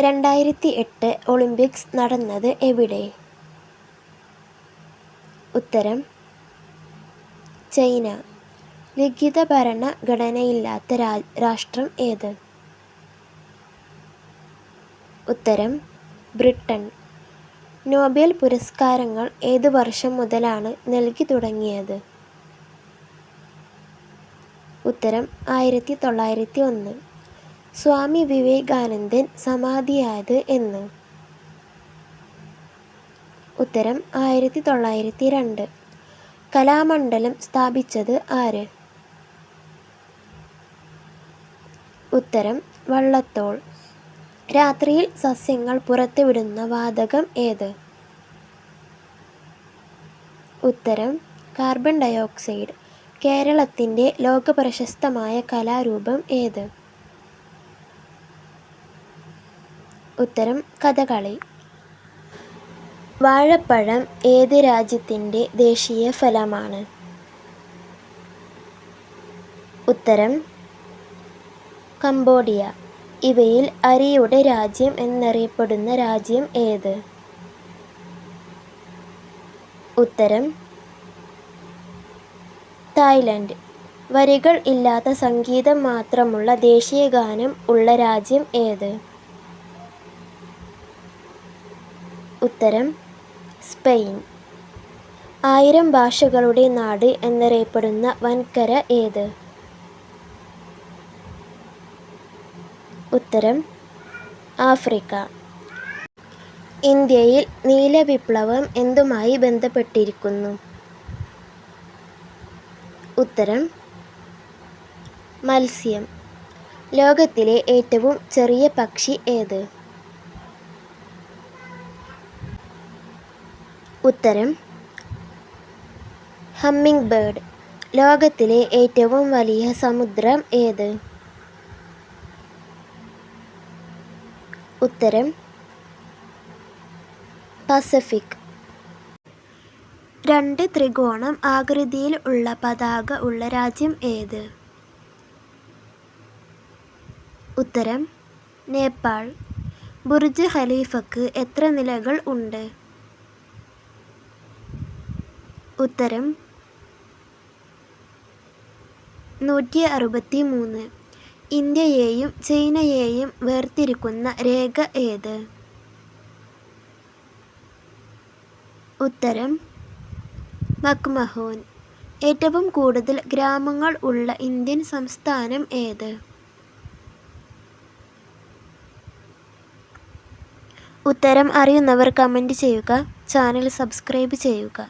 2008 Olympics നടന്നത് എവിടെ? ഉത്തരം ചൈന. ലിഖിത ഭരണഘടനയില്ലാത്ത രാഷ്ട്രം ഏത്? ഉത്തരം ബ്രിട്ടൻ. നോബൽ പുരസ്കാരങ്ങൾ ഏതു വർഷം മുതലാണ് നൽകി തുടങ്ങിയത്? ഉത്തരം 1901. സ്വാമി വിവേകാനന്ദൻ സമാധിയായത് എന്ന്? ഉത്തരം 1902. കലാമണ്ഡലം സ്ഥാപിച്ചത് ആര്? ഉത്തരം വള്ളത്തോൾ. രാത്രിയിൽ സസ്യങ്ങൾ പുറത്തുവിടുന്ന വാതകം ഏത്? ഉത്തരം കാർബൺ ഡയോക്സൈഡ്. കേരളത്തിൻ്റെ ലോകപ്രശസ്തമായ കലാരൂപം ഏത്? ഉത്തരം കഥകളി. വാഴപ്പഴം ഏത് രാജ്യത്തിൻ്റെ ദേശീയ ഫലമാണ്? ഉത്തരം കംബോഡിയ. ഇവയിൽ അരിയുടെ രാജ്യം എന്നറിയപ്പെടുന്ന രാജ്യം ഏത്? ഉത്തരം തായ്ലൻഡ്. വരികൾ ഇല്ലാത്ത സംഗീതം മാത്രമുള്ള ദേശീയഗാനം ഉള്ള രാജ്യം ഏത്? ഉത്തരം സ്പെയിൻ. 1000 ഭാഷകളുടെ നാട് എന്നറിയപ്പെടുന്ന വൻകര ഏത്? ഉത്തരം ആഫ്രിക്ക. ഇന്ത്യയിൽ നീലവിപ്ലവം എന്തുമായി ബന്ധപ്പെട്ടിരിക്കുന്നു? ഉത്തരം മത്സ്യം. ലോകത്തിലെ ഏറ്റവും ചെറിയ പക്ഷി ഏത്? ഉത്തരം ഹമ്മിങ് ബേർഡ്. ലോകത്തിലെ ഏറ്റവും വലിയ സമുദ്രം ഏത്? ഉത്തരം പസഫിക്. 2 ത്രികോണം ആകൃതിയിൽ ഉള്ള പതാക ഉള്ള രാജ്യം ഏത്? ഉത്തരം നേപ്പാൾ. ബുർജ് ഖലീഫയ്ക്ക് എത്ര നിലകൾ ഉണ്ട്? ഉത്തരം 163. ഇന്ത്യയെയും ചൈനയെയും വേർതിരിക്കുന്ന രേഖ ഏത്? ഉത്തരം മക്മഹോൻ. ഏറ്റവും കൂടുതൽ ഗ്രാമങ്ങൾ ഉള്ള ഇന്ത്യൻ സംസ്ഥാനം ഏത്? ഉത്തരം അറിയുന്നവർ കമൻറ്റ് ചെയ്യുക. ചാനൽ സബ്സ്ക്രൈബ് ചെയ്യുക.